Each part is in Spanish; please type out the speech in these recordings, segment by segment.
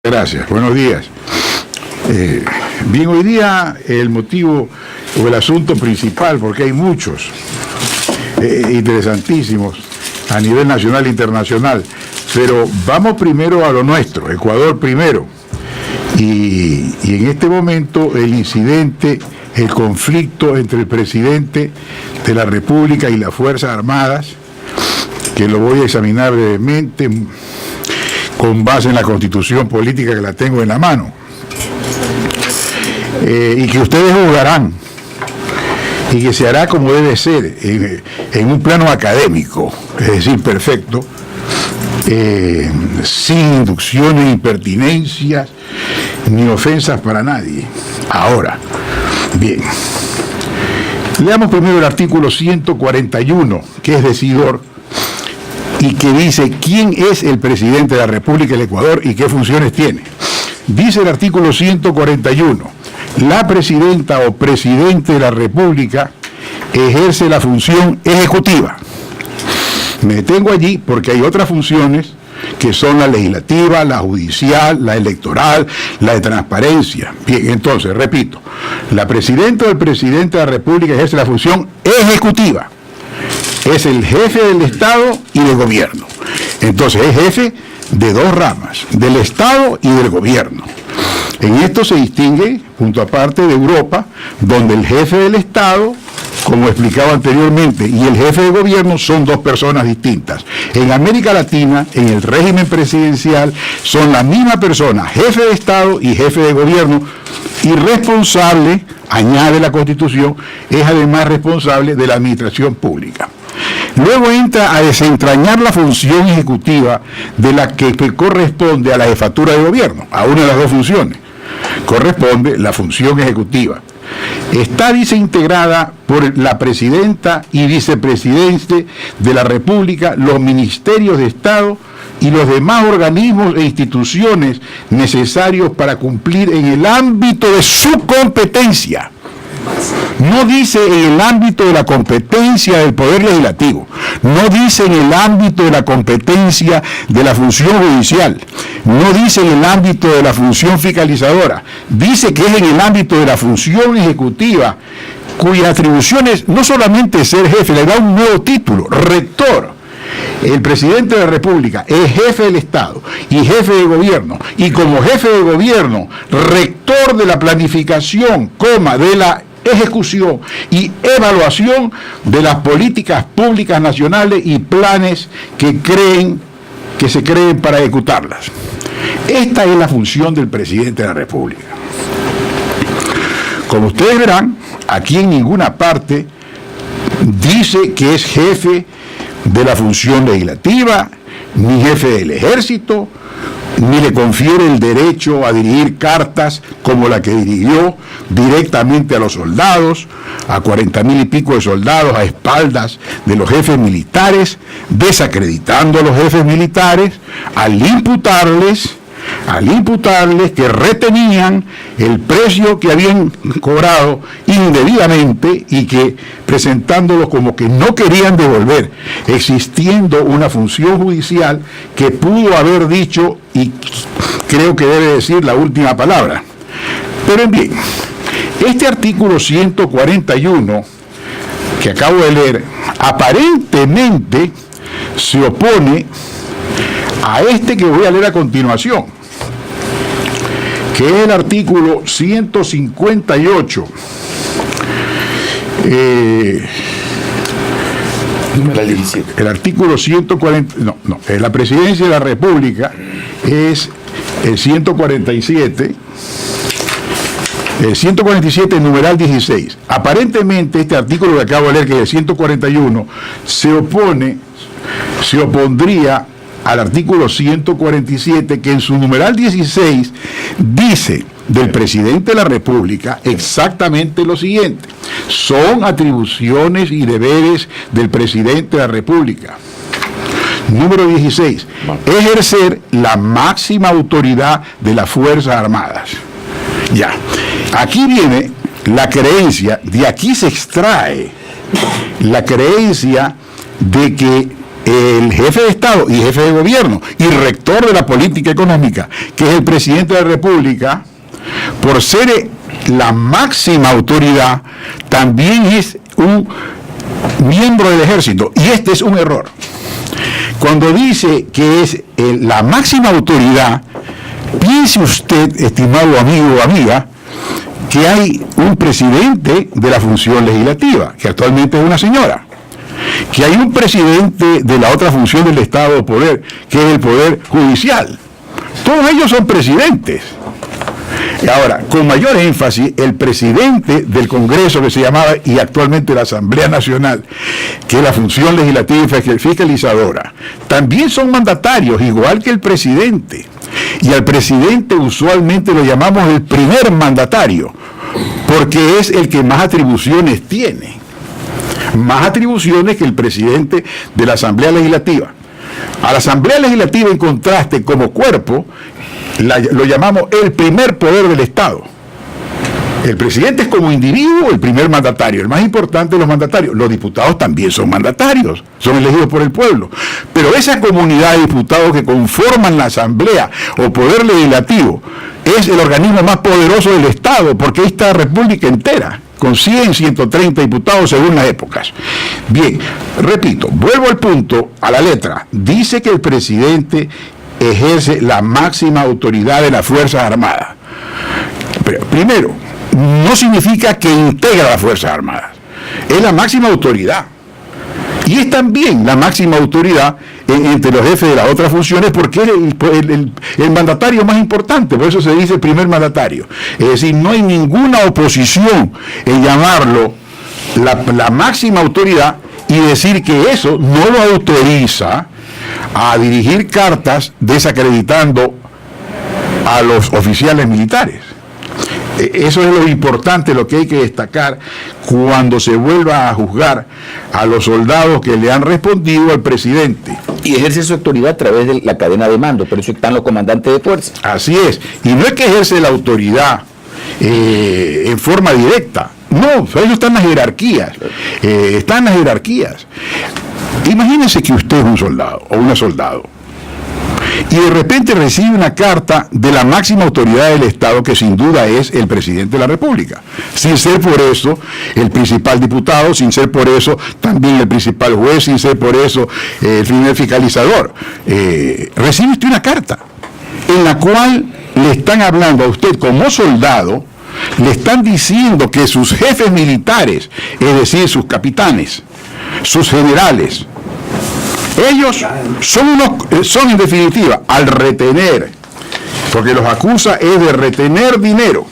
Gracias, buenos días. Bien, hoy día el motivo o el asunto principal, porque hay muchos interesantísimos a nivel nacional e internacional, pero vamos primero a lo nuestro, Ecuador primero. Y en este momento el incidente, el conflicto entre el presidente de la República y las Fuerzas Armadas, que lo voy a examinar brevemente con base en la Constitución política que la tengo en la mano, y que ustedes juzgarán, y que se hará como debe ser, en un plano académico, es decir, perfecto, sin inducciones, impertinencias, ni ofensas para nadie. Ahora, bien, leamos primero el artículo 141, que es decidor, y que dice quién es el presidente de la República del Ecuador y qué funciones tiene. Dice el artículo 141, la presidenta o presidente de la República ejerce la función ejecutiva. Me detengo allí porque hay otras funciones que son la legislativa, la judicial, la electoral, la de transparencia. Bien, entonces, repito, la presidenta o el presidente de la República ejerce la función ejecutiva. Es el jefe del Estado y del gobierno. Entonces es jefe de dos ramas, del Estado y del gobierno. En esto se distingue, punto aparte, de Europa, donde el jefe del Estado, como explicaba anteriormente, y el jefe de gobierno son dos personas distintas. En América Latina, en el régimen presidencial, son la misma persona, jefe de Estado y jefe de gobierno, y responsable, añade la Constitución, es además responsable de la administración pública. Luego entra a desentrañar la función ejecutiva de la que corresponde a la jefatura de gobierno, a una de las dos funciones. Corresponde la función ejecutiva. Está, dice, integrada por la presidenta y vicepresidente de la República, los ministerios de Estado y los demás organismos e instituciones necesarios para cumplir en el ámbito de su competencia. No dice en el ámbito de la competencia del Poder Legislativo, no dice en el ámbito de la competencia de la función judicial, no dice en el ámbito de la función fiscalizadora, dice que es en el ámbito de la función ejecutiva, cuyas atribuciones no solamente ser jefe, le da un nuevo título, rector. El presidente de la República es jefe del Estado y jefe de gobierno, y como jefe de gobierno, rector de la planificación, de la ejecución y evaluación de las políticas públicas nacionales y planes que se creen para ejecutarlas. Esta es la función del presidente de la República. Como ustedes verán, aquí en ninguna parte dice que es jefe de la función legislativa, ni jefe del ejército, ni le confiere el derecho a dirigir cartas como la que dirigió directamente a los soldados, a 40,000 y pico de soldados a espaldas de los jefes militares, desacreditando a los jefes militares, al imputarles que retenían el precio que habían cobrado indebidamente y que presentándolos como que no querían devolver, existiendo una función judicial que pudo haber dicho, y creo que debe decir la última palabra. Pero bien, este artículo 141 que acabo de leer, aparentemente se opone a este que voy a leer a continuación, que es el artículo 158, el artículo 140, la presidencia de la República es el 147, el 147, numeral 16. Aparentemente este artículo que acabo de leer, que es el 141, se opondría al artículo 147, que en su numeral 16 dice del presidente de la República exactamente lo siguiente: son atribuciones y deberes del presidente de la República. Número 16, ejercer la máxima autoridad de las Fuerzas Armadas. Ya, aquí viene la creencia, de aquí se extrae la creencia de que el jefe de Estado y jefe de gobierno y rector de la política económica, que es el presidente de la República, por ser la máxima autoridad, también es un miembro del ejército. Y este es un error. Cuando dice que es la máxima autoridad, piense usted, estimado amigo o amiga, que hay un presidente de la función legislativa, que actualmente es una señora, que hay un presidente de la otra función del Estado de Poder, que es el Poder Judicial. Todos ellos son presidentes. Ahora, con mayor énfasis, el presidente del Congreso, que se llamaba, y actualmente la Asamblea Nacional, que es la función legislativa y fiscalizadora, también son mandatarios, igual que el presidente. Y al presidente usualmente lo llamamos el primer mandatario, porque es el que más atribuciones tiene. Más atribuciones que el presidente de la Asamblea Legislativa. A la Asamblea Legislativa, en contraste, como cuerpo, lo llamamos el primer poder del Estado. El presidente es como individuo el primer mandatario, el más importante de los mandatarios. Los diputados también son mandatarios, son elegidos por el pueblo. Pero esa comunidad de diputados que conforman la Asamblea o Poder Legislativo es el organismo más poderoso del Estado, porque ahí está la República entera, con 100, 130 diputados según las épocas. Bien, repito, vuelvo al punto, a la letra. Dice que el presidente ejerce la máxima autoridad de las Fuerzas Armadas. Pero, primero, no significa que integra las Fuerzas Armadas. Es la máxima autoridad. Y es también la máxima autoridad entre los jefes de las otras funciones, porque es el mandatario más importante, por eso se dice el primer mandatario. Es decir, no hay ninguna oposición en llamarlo la máxima autoridad y decir que eso no lo autoriza a dirigir cartas desacreditando a los oficiales militares. Eso es lo importante, lo que hay que destacar cuando se vuelva a juzgar a los soldados que le han respondido al presidente. Y ejerce su autoridad a través de la cadena de mando, por eso están los comandantes de fuerza. Así es, y no es que ejerce la autoridad en forma directa, no, eso está en las jerarquías, está en las jerarquías. Imagínense que usted es un soldado o una soldado y de repente recibe una carta de la máxima autoridad del Estado, que sin duda es el presidente de la República, sin ser por eso el principal diputado, sin ser por eso también el principal juez, sin ser por eso el primer fiscalizador. Recibe usted una carta en la cual le están hablando a usted como soldado, le están diciendo que sus jefes militares, es decir, sus capitanes, sus generales, ellos son en definitiva, al retener, porque los acusa es de retener dinero.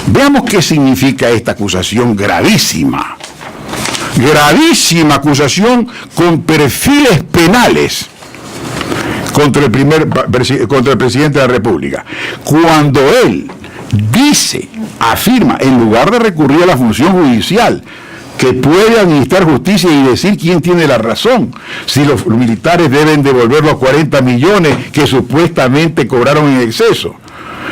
Veamos qué significa esta acusación gravísima. Gravísima acusación con perfiles penales contra el presidente de la República. Cuando él dice, afirma, en lugar de recurrir a la función judicial, que puede administrar justicia y decir quién tiene la razón, si los militares deben devolver los 40 millones que supuestamente cobraron en exceso.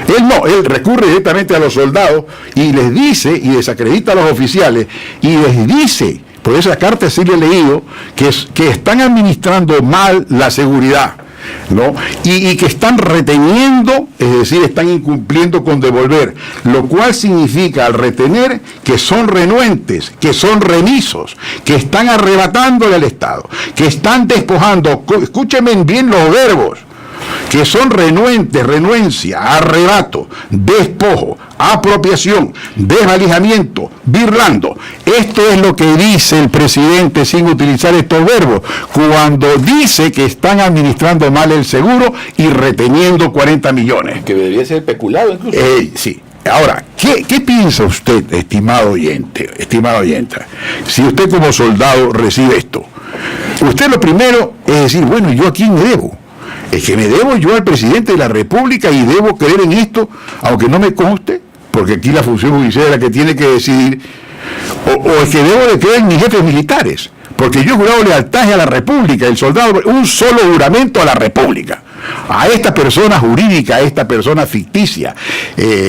Él recurre directamente a los soldados y les dice, y desacredita a los oficiales, y les dice, por esa carta sí le he leído, que están administrando mal la seguridad, ¿no? Y que están reteniendo, es decir, están incumpliendo con devolver, lo cual significa al retener que son renuentes, que son remisos, que están arrebatándole al Estado, que están despojando, escúchenme bien los verbos, que son renuentes, renuencia, arrebato, despojo, apropiación, desvalijamiento, birlando. Esto es lo que dice el presidente sin utilizar estos verbos, cuando dice que están administrando mal el seguro y reteniendo 40 millones. Que debería ser peculado incluso. Sí. Ahora, ¿qué piensa usted, estimado oyente, si usted como soldado recibe esto? Usted lo primero es decir, bueno, ¿yo a quién me debo? Es que me debo yo al presidente de la República y debo creer en esto, aunque no me conste, porque aquí la función judicial es la que tiene que decidir, o es que debo de creer en mis jefes militares, porque yo he jurado lealtad a la República, el soldado, un solo juramento a la República. a esta persona jurídica, a esta persona ficticia,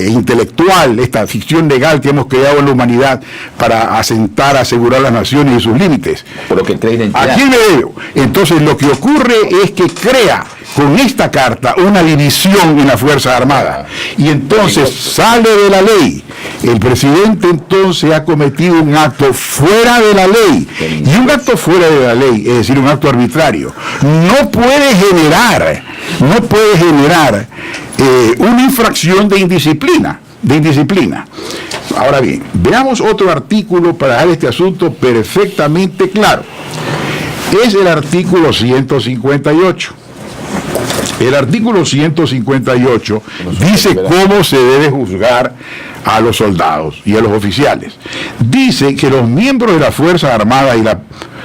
intelectual, esta ficción legal que hemos creado en la humanidad para asentar, asegurar las naciones y sus límites. Por lo que cree identidad. ¿A quién me debo? Entonces lo que ocurre es que crea con esta carta una división en la Fuerza Armada y entonces sale de la ley. El presidente entonces ha cometido un acto fuera de la ley, y un acto fuera de la ley, es decir, un acto arbitrario, no puede generar una infracción de indisciplina. Ahora bien, veamos otro artículo para dar este asunto perfectamente claro. Es el artículo 158. El artículo 158 dice cómo se debe juzgar a los soldados y a los oficiales. Dice que los miembros de la Fuerza Armada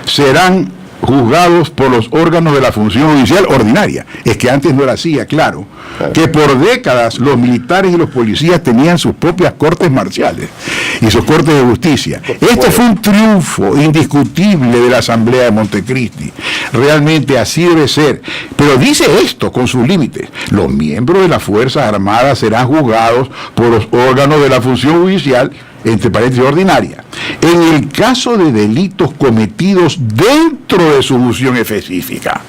serán juzgados por los órganos de la función judicial ordinaria. Es que antes no era así, claro. Que por décadas los militares y los policías tenían sus propias cortes marciales y sus cortes de justicia. Este fue un triunfo indiscutible de la Asamblea de Montecristi. Realmente así debe ser. Pero dice esto con sus límites. Los miembros de las Fuerzas Armadas serán juzgados por los órganos de la función judicial, entre paréntesis, ordinaria, en el caso de delitos cometidos dentro de su función específica.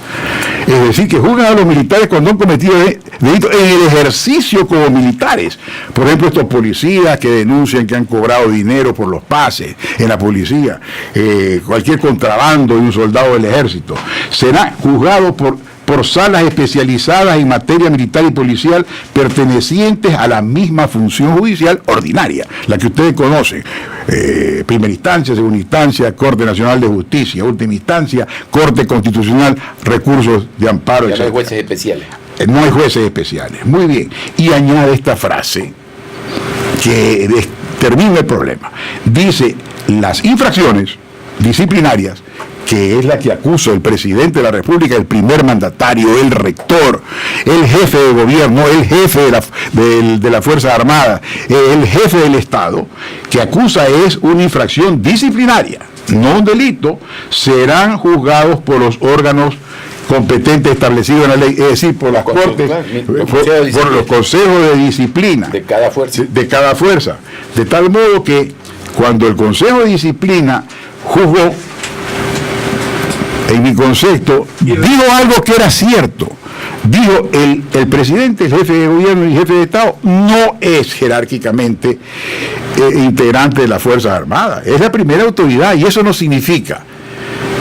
Es decir, que juzgan a los militares cuando han cometido delitos en el ejercicio como militares. Por ejemplo, estos policías que denuncian que han cobrado dinero por los pases en la policía, cualquier contrabando de un soldado del ejército, será juzgado por salas especializadas en materia militar y policial pertenecientes a la misma función judicial ordinaria, la que ustedes conocen. Primera instancia, segunda instancia, Corte Nacional de Justicia, última instancia, Corte Constitucional, recursos de amparo. Ya no hay jueces especiales. No hay jueces especiales. Muy bien. Y añade esta frase que termina el problema. Dice, las infracciones disciplinarias, que es la que acusa el presidente de la República, el primer mandatario, el rector, el jefe de gobierno, el jefe de la Fuerza Armada, el jefe del Estado, que acusa es una infracción disciplinaria, no un delito, serán juzgados por los órganos competentes establecidos en la ley, es decir, por las cortes, por los consejos de disciplina de cada fuerza. De tal modo que cuando el Consejo de Disciplina juzgó, en mi concepto, dijo algo que era cierto. Dijo, el presidente, el jefe de gobierno y el jefe de Estado no es jerárquicamente integrante de las Fuerzas Armadas. Es la primera autoridad, y eso no significa,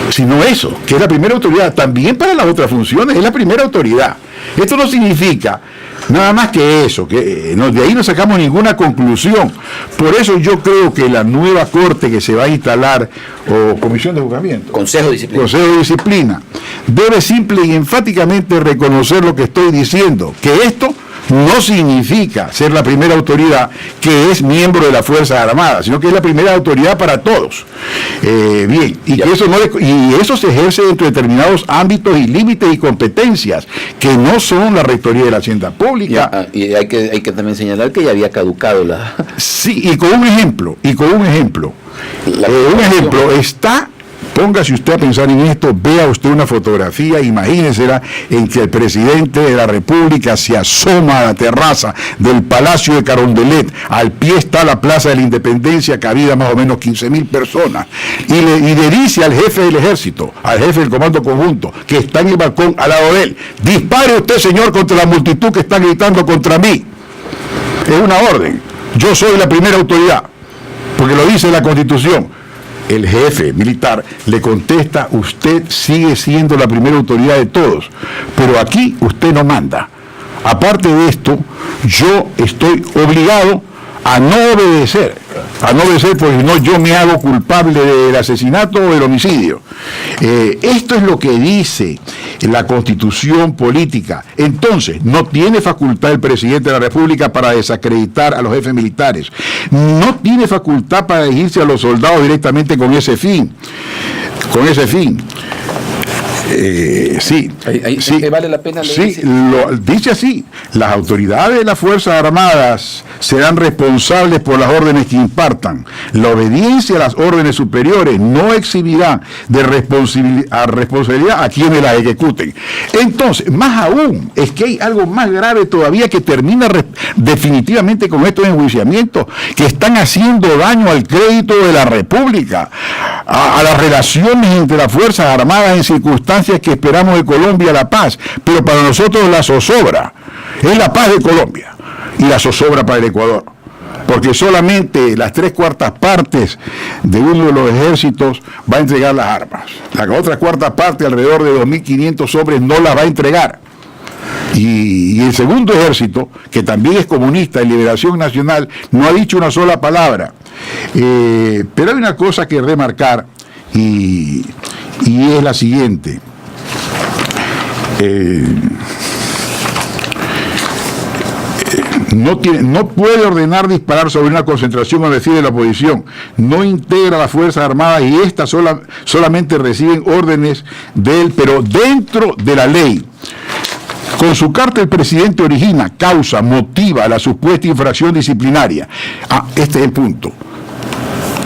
sino eso, que es la primera autoridad. También para las otras funciones es la primera autoridad. Esto no significa nada más que eso, que de ahí no sacamos ninguna conclusión. Por eso yo creo que la nueva corte que se va a instalar, o comisión de juzgamiento, Consejo de Disciplina, debe simple y enfáticamente reconocer lo que estoy diciendo, que esto no significa ser la primera autoridad que es miembro de la Fuerza Armada, sino que es la primera autoridad para todos. Bien, y que eso se ejerce dentro de determinados ámbitos y límites y competencias que no son la rectoría de la Hacienda Pública. Y hay que también señalar que ya había caducado la... Sí, y con un ejemplo, está... Póngase usted a pensar en esto, vea usted una fotografía, imagínensela, en que el presidente de la República se asoma a la terraza del Palacio de Carondelet, al pie está la Plaza de la Independencia, cabida más o menos 15.000 personas, y le dice al jefe del ejército, al jefe del comando conjunto, que está en el balcón al lado de él, dispare usted, señor, contra la multitud que está gritando contra mí. Es una orden, yo soy la primera autoridad, porque lo dice la Constitución. El jefe militar le contesta, usted sigue siendo la primera autoridad de todos, pero aquí usted no manda. Aparte de esto, yo estoy obligado a no obedecer porque no yo me hago culpable del asesinato o del homicidio. Esto es lo que dice la Constitución política. Entonces, no tiene facultad el presidente de la República para desacreditar a los jefes militares. No tiene facultad para dirigirse a los soldados directamente con ese fin. Sí, sí, vale la pena leer. Sí, dice así: las autoridades de las Fuerzas Armadas serán responsables por las órdenes que impartan. La obediencia a las órdenes superiores no exhibirá de responsabilidad a quienes las ejecuten. Entonces, más aún, es que hay algo más grave todavía que termina definitivamente con estos enjuiciamientos que están haciendo daño al crédito de la República, a las relaciones entre las Fuerzas Armadas en circunstancias que esperamos de Colombia la paz, pero para nosotros la zozobra es la paz de Colombia y la zozobra para el Ecuador, porque solamente las 3/4 partes de uno de los ejércitos va a entregar las armas, la otra 1/4 parte, alrededor de 2.500 hombres, no las va a entregar. Y el segundo ejército, que también es comunista, en Liberación Nacional, no ha dicho una sola palabra. Pero hay una cosa que remarcar, y es la siguiente. No puede ordenar disparar sobre una concentración o decide la oposición. No integra las Fuerzas Armadas y estas solamente reciben órdenes de él, pero dentro de la ley. Con su carta el presidente origina, causa, motiva la supuesta infracción disciplinaria. Este es el punto.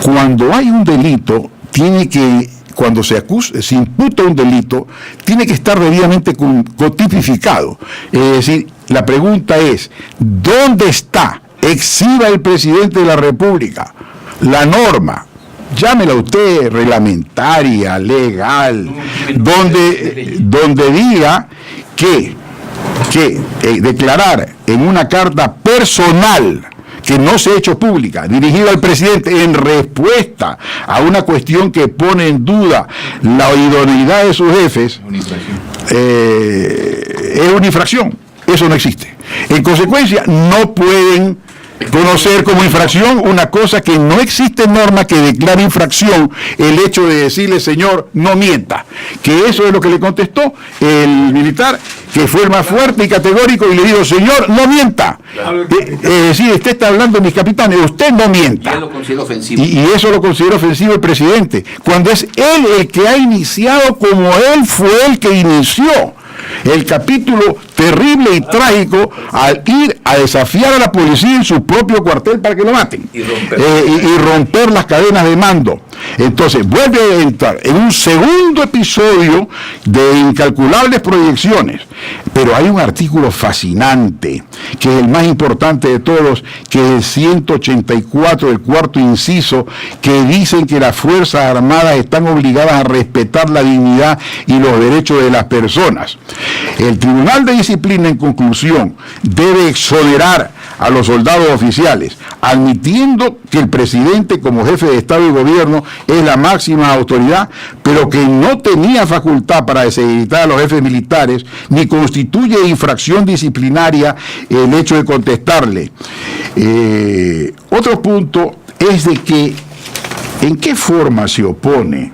Cuando hay un delito, cuando se imputa un delito, tiene que estar debidamente tipificado. Es decir, la pregunta es, ¿dónde está? Exhiba el presidente de la República la norma, llámela usted reglamentaria, legal, donde diga que declarar en una carta personal que no se ha hecho pública, dirigida al presidente en respuesta a una cuestión que pone en duda la idoneidad de sus jefes, es una infracción. Eso no existe. En consecuencia, no pueden conocer como infracción una cosa que no existe norma que declare infracción, el hecho de decirle, señor, no mienta. Que eso es lo que le contestó el militar, que fue el más fuerte y categórico, y le dijo, señor, no mienta. Es decir, usted está hablando de mis capitanes, usted no mienta. Y él lo considera ofensivo. Y eso lo considera ofensivo el presidente, cuando es él el que ha iniciado, como él fue el que inició el capítulo terrible y trágico al ir a desafiar a la policía en su propio cuartel para que lo maten y romper las cadenas de mando. Entonces vuelve a entrar en un segundo episodio de incalculables proyecciones, pero hay un artículo fascinante que es el más importante de todos, que es el 184 del cuarto inciso, que dicen que las Fuerzas Armadas están obligadas a respetar la dignidad y los derechos de las personas. El Tribunal de Disciplina, en conclusión, debe exonerar a los soldados oficiales, admitiendo que el presidente, como jefe de Estado y Gobierno, es la máxima autoridad, pero que no tenía facultad para desacreditar a los jefes militares, ni constituye infracción disciplinaria el hecho de contestarle. Otro punto es de que, ¿en qué forma se opone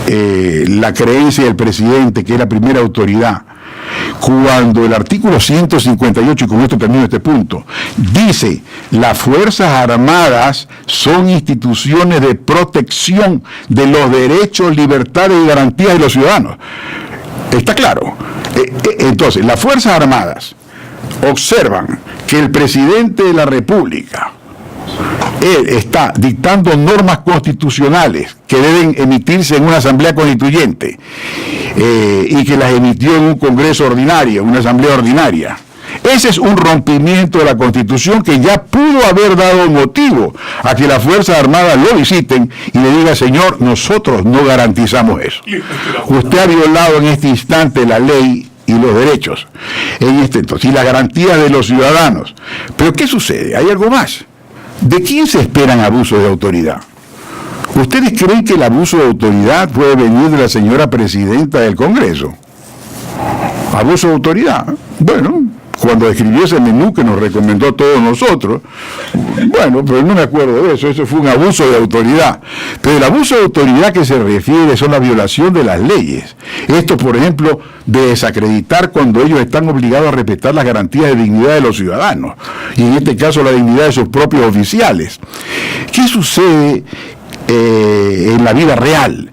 la creencia del presidente, que es la primera autoridad, cuando el artículo 158, y con esto termino este punto, dice: las Fuerzas Armadas son instituciones de protección de los derechos, libertades y garantías de los ciudadanos? ¿Está claro? Entonces, las Fuerzas Armadas observan que el presidente de la República, él está dictando normas constitucionales que deben emitirse en una asamblea constituyente, y que las emitió en un congreso ordinario, una asamblea ordinaria. Ese es un rompimiento de la Constitución que ya pudo haber dado motivo a que las Fuerzas Armadas lo visiten y le diga: señor, nosotros no garantizamos eso. Usted ha violado en este instante la ley y los derechos y las garantías de los ciudadanos. Pero ¿qué sucede? Hay algo más. ¿De quién se esperan abusos de autoridad? ¿Ustedes creen que el abuso de autoridad puede venir de la señora presidenta del Congreso? ¿Abuso de autoridad? Bueno, cuando escribió ese menú que nos recomendó a todos nosotros, bueno, pero no me acuerdo de eso fue un abuso de autoridad. Pero el abuso de autoridad que se refiere son la violación de las leyes. Esto, por ejemplo, de desacreditar cuando ellos están obligados a respetar las garantías de dignidad de los ciudadanos, y en este caso la dignidad de sus propios oficiales. ¿Qué sucede en la vida real?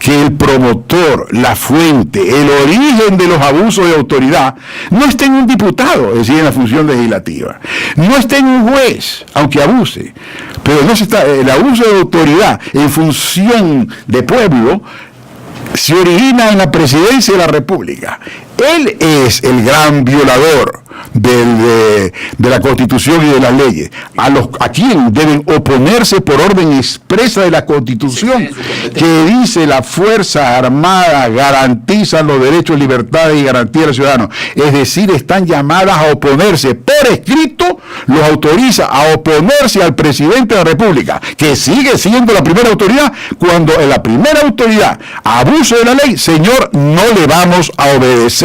que el promotor, la fuente, el origen de los abusos de autoridad no está en un diputado, es decir, en la función legislativa, no está en un juez, aunque abuse, pero no se está, el abuso de autoridad en función de pueblo se origina en la presidencia de la República. Él es el gran violador de la Constitución y de las leyes, a quien deben oponerse por orden expresa de la Constitución, que dice: la Fuerza Armada garantiza los derechos, libertades y garantías de los ciudadanos. Es decir, están llamadas a oponerse por escrito, los autoriza a oponerse al presidente de la República, que sigue siendo la primera autoridad, cuando en la primera autoridad abuso de la ley, señor, no le vamos a obedecer.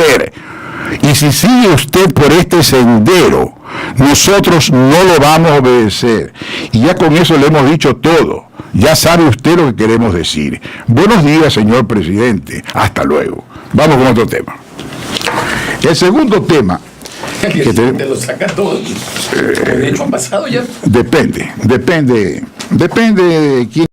Y si sigue usted por este sendero, nosotros no lo vamos a obedecer. Y ya con eso le hemos dicho todo. Ya sabe usted lo que queremos decir. Buenos días, señor presidente. Hasta luego. Vamos con otro tema. El segundo tema... Te lo saca todo. De hecho, han pasado ya. Depende de quién.